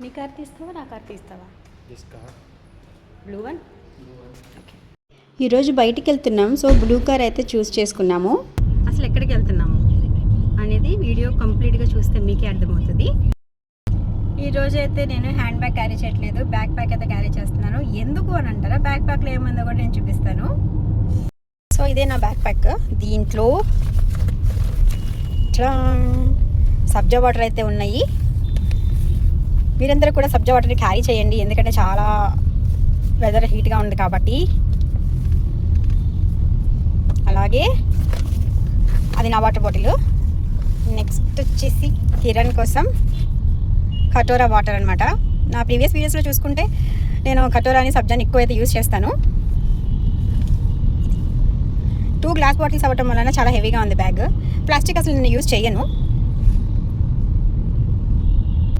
నీ కార్ తీస్తావా నా కార్ తీస్తావా? Blue one. ఓకే, ఈరోజు బయటికి వెళ్తున్నాం. సో బ్లూ కార్ అయితే చూస్ చేసుకున్నాము. అసలు ఎక్కడికి వెళ్తున్నాము అనేది వీడియో కంప్లీట్గా చూస్తే మీకే అర్థమవుతుంది. ఈరోజు అయితే నేను హ్యాండ్ బ్యాగ్ క్యారీ చేయట్లేదు, బ్యాక్ ప్యాక్ అయితే క్యారీ చేస్తున్నాను. ఎందుకు అని అంటారా, బ్యాక్ ప్యాక్లో ఏముందో కూడా నేను చూపిస్తాను. సో ఇదే నా బ్యాక్ ప్యాక్. దీంట్లో సబ్జా వాటర్ అయితే ఉన్నాయి. మీరందరూ కూడా సబ్జా వాటర్ని క్యారీ చేయండి, ఎందుకంటే చాలా వెదర్ హీట్గా ఉంది కాబట్టి. అలాగే అది నా వాటర్ బాటిల్. నెక్స్ట్ వచ్చేసి కిరణ్ కోసం కటోరా వాటర్ అనమాట. నా ప్రీవియస్ వీడియోస్లో చూసుకుంటే నేను కటోరాని సబ్జాని ఎక్కువ అయితే యూజ్ చేస్తాను. 2 గ్లాస్ బాటిల్స్ అవ్వటం వలన చాలా హెవీగా ఉంది బ్యాగ్. ప్లాస్టిక్ అసలు నేను యూజ్ చేయను.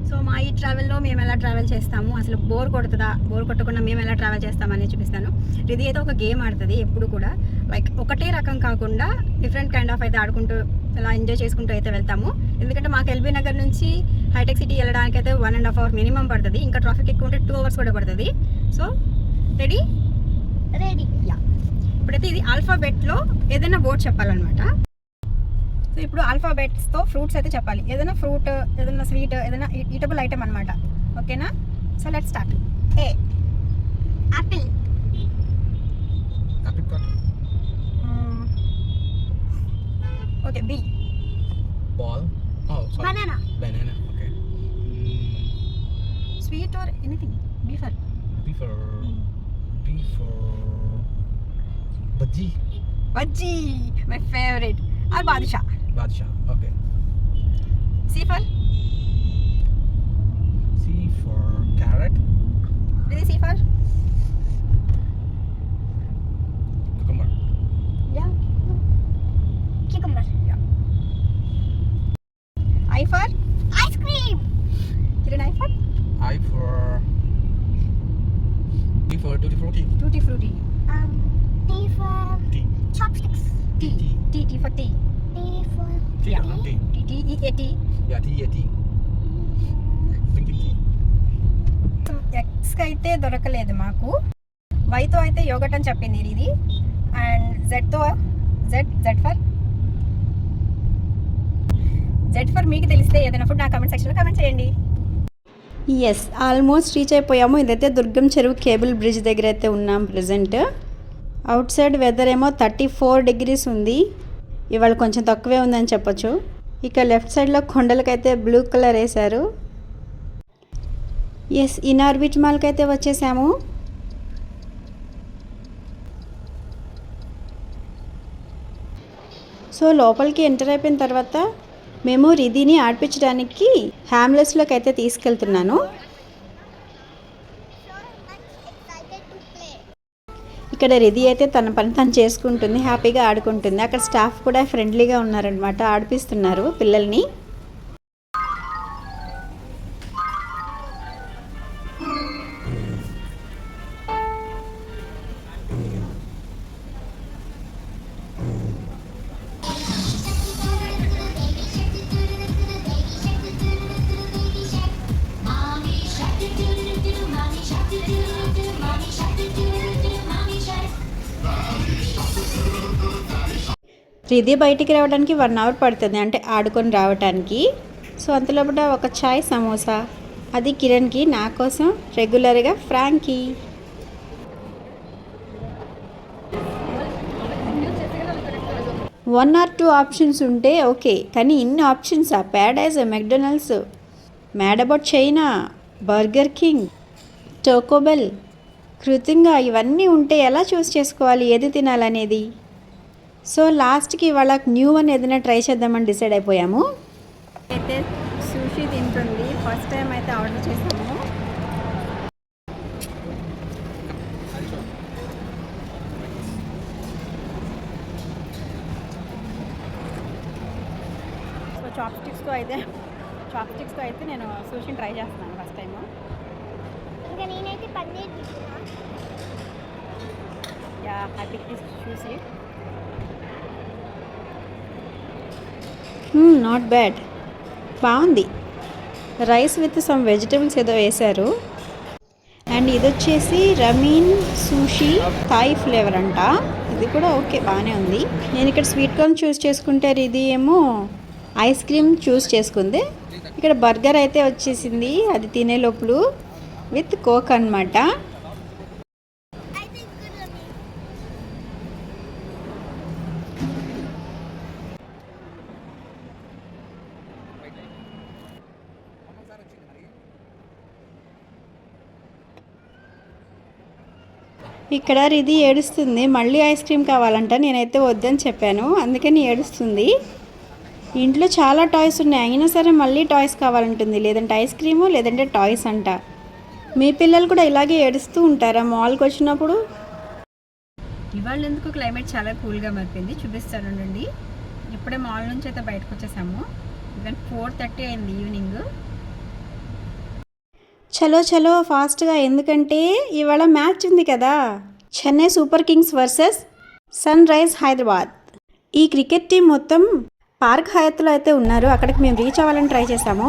సో మా ఈ ట్రావెల్లో మేము ఎలా ట్రావెల్ చేస్తాము, అసలు బోర్ కొడుతుందా, బోర్ కొట్టకుండా మేము ఎలా ట్రావెల్ చేస్తామని చూపిస్తాను. ఇది అయితే ఒక గేమ్ ఆడుతుంది ఎప్పుడు కూడా, లైక్ ఒకటే రకం కాకుండా డిఫరెంట్ కైండ్ ఆఫ్ అయితే ఆడుకుంటూ అలా ఎంజాయ్ చేసుకుంటూ అయితే వెళ్తాము. ఎందుకంటే మాకు ఎల్బీ నగర్ నుంచి హైటెక్ సిటీ వెళ్ళడానికి అయితే 1.5 అవర్ మినిమం పడుతుంది. ఇంకా ట్రాఫిక్ ఎక్కువ ఉంటే 2 అవర్స్ కూడా పడుతుంది. So ready yeah. ఇప్పుడైతే ఇది ఆల్ఫాబెట్లో ఏదైనా వర్డ్ చెప్పాలన్నమాట. సో ఇప్పుడు ఆల్ఫాబెట్స్తో ఫ్రూట్స్ అయితే చెప్పాలి. ఏదైనా ఫ్రూట్, ఏదైనా స్వీట్, ఏదైనా ఈటబుల్ ఐటమ్ అనమాట. ఓకేనా? So let's start. A apple. Okay, B ball. Oh, sorry. Banana. Okay. Sweet or anything. B for bhaji. Bhaji, my favorite. Or badshah. Okay. C for carrot. Really, C for Cucumber. yeah, cucumber. Yeah. I for ice cream. Kiran, I for T for tutti frutti. tutti frutti. T for T. chopsticks. T for tea. T for T. Yeah. T. T. Yeah, T. Drinking tea. ఎక్స్కి అయితే దొరకలేదు మాకు. వైతో అయితే yoghurt అని చెప్పింది ఇది. And జెడ్తో Z for మీకు తెలిస్తే ఏదైనా ఫుడ్ నా కామెంట్ సెక్షన్లో కామెంట్ చేయండి. ఎస్, ఆల్మోస్ట్ రీచ్ అయిపోయాము. ఇదైతే దుర్గం చెరువు కేబుల్ బ్రిడ్జ్ దగ్గర అయితే ఉన్నాం ప్రజెంట్. అవుట్ సైడ్ వెదర్ ఏమో 34 degrees ఉంది. ఇవాళ కొంచెం తక్కువే ఉందని చెప్పొచ్చు. ఇక లెఫ్ట్ సైడ్లో కొండలకైతే బ్లూ కలర్ వేశారు. ఎస్, ఇనార్ బీచ్ మాల్కి అయితే వచ్చేసాము. సో లోపలికి ఎంటర్ అయిపోయిన తర్వాత మేము రిధిని ఆడిపించడానికి హ్యామ్లెస్లోకి అయితే తీసుకెళ్తున్నాను. ఇక్కడ రిధి అయితే తన పని తను చేసుకుంటుంది, హ్యాపీగా ఆడుకుంటుంది. అక్కడ స్టాఫ్ కూడా ఫ్రెండ్లీగా ఉన్నారనమాట, ఆడిపిస్తున్నారు పిల్లల్ని. రిధి బయటికి రావడానికి 1 అవర్ పడుతుంది, అంటే ఆడుకొని రావడానికి. సో అంతలోపల ఒక చాయ్ సమోసా, అది కిరణ్కి, నా కోసం రెగ్యులర్గా ఫ్రాంకీ. వన్ ఆర్ 2 ఆప్షన్స్ ఉంటే ఓకే, కానీ ఇన్ని ఆప్షన్సా? Paradise, McDonald's, mad about China, Burger King, Taco Bell, కృతంగా ఇవన్నీ ఉంటే ఎలా చూస్ చేసుకోవాలి ఏది తినాలనేది? సో లాస్ట్కి వాళ్ళకి న్యూ వన్ ఏదైనా ట్రై చేద్దామని డిసైడ్ అయిపోయాము. అయితే సుషి తింటుంది, ఫస్ట్ టైం అయితే ఆర్డర్ చేసాము. సో చాప్స్టిక్స్తో అయితే నేను సుషిని ట్రై చేస్తున్నాను ఫస్ట్ టైము. ఇంకా నేనైతే పన్నీర్ తీసుకున్నా. యా, హ్యాపీ చూసి నాట్ బ్యాడ్, బాగుంది. రైస్ విత్ సమ్ వెజిటబుల్స్ ఏదో వేశారు. అండ్ ఇది వచ్చేసి రమీన్ సూషీ థాయ్ ఫ్లేవర్ అంట. ఇది కూడా ఓకే, బాగానే ఉంది. నేను ఇక్కడ స్వీట్ కార్న్ చూస్ చేసుకుంటే ఇది ఏమో ఐస్ క్రీమ్ చూస్ చేసుకుంది. ఇక్కడ బర్గర్ అయితే వచ్చేసింది, అది తినే లోపల విత్ కోక్ అన్నమాట. I think good on me. ఇక్కడ రిధి ఏడుస్తుంది, మళ్ళీ ఐస్ క్రీమ్ కావాలంట. నేనైతే వద్దని చెప్పాను, అందుకని ఏడుస్తుంది. ఇంట్లో చాలా టాయ్స్ ఉన్నాయి, అయినా సరే మళ్ళీ టాయ్స్ కావాలంటుంది. లేదంటే ఐస్ క్రీము, లేదంటే టాయ్స్ అంట. మీ పిల్లలు కూడా ఇలాగే ఏడుస్తూ ఉంటారా మాల్కి వచ్చినప్పుడు? ఇవాళ ఎందుకు క్లైమేట్ చాలా కూల్గా మారిపోయింది, చూపిస్తాను అండి. ఇప్పుడే మాల్ నుంచి అయితే బయటకు వచ్చేసాము. ఈవెన్ 4:30 అయింది ఈవినింగ్. చలో చలో ఫాస్ట్గా, ఎందుకంటే ఇవాళ మ్యాచ్ ఉంది కదా, Chennai super kings versus sun rise Hyderabad. ఈ క్రికెట్ టీం మొత్తం పార్క్ హయాత్లో అయితే ఉన్నారు. అక్కడికి మేము రీచ్ అవ్వాలని ట్రై చేసాము.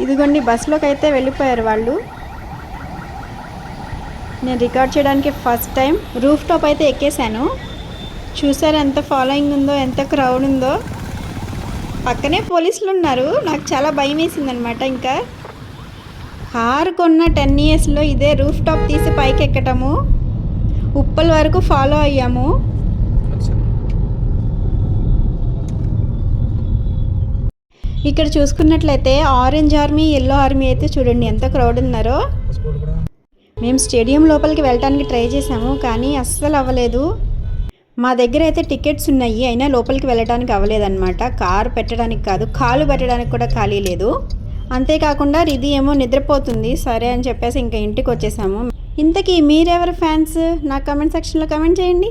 ఇదిగోండి బస్సులోకి అయితే వెళ్ళిపోయారు వాళ్ళు. నేను రికార్డ్ చేయడానికి ఫస్ట్ టైం రూఫ్ టాప్ అయితే ఎక్కేసాను. చూసారు ఎంత ఫాలోయింగ్ ఉందో, ఎంత క్రౌడ్ ఉందో. పక్కనే పోలీసులు ఉన్నారు. నాకు చాలా భయం వేసింది అనమాట. ఇంకా కారు కొన్న 10 yearsలో ఇదే రూఫ్ టాప్ తీసి పైకి ఎక్కటము, ఉప్పల్ వరకు ఫాలో అయ్యాము. ఇక్కడ చూసుకున్నట్లయితే ఆరెంజ్ ఆర్మీ, ఎల్లో ఆర్మీ అయితే చూడండి ఎంత క్రౌడ్ ఉన్నారో. మేము స్టేడియం లోపలికి వెళ్ళడానికి ట్రై చేసాము, కానీ అస్సలు అవ్వలేదు. మా దగ్గర అయితే టికెట్స్ ఉన్నాయి, అయినా లోపలికి వెళ్ళడానికి అవ్వలేదన్నమాట. కారు పెట్టడానికి కాదు, కాలు పెట్టడానికి కూడా ఖాళీ లేదు. అంతేకాకుండా రిధి ఏమో నిద్రపోతుంది, సరే అని చెప్పేసి ఇంకా ఇంటికి వచ్చేసాము. ఇంతకీ మీరెవరు ఫ్యాన్స్? నా కమెంట్ సెక్షన్లో కమెంట్ చేయండి.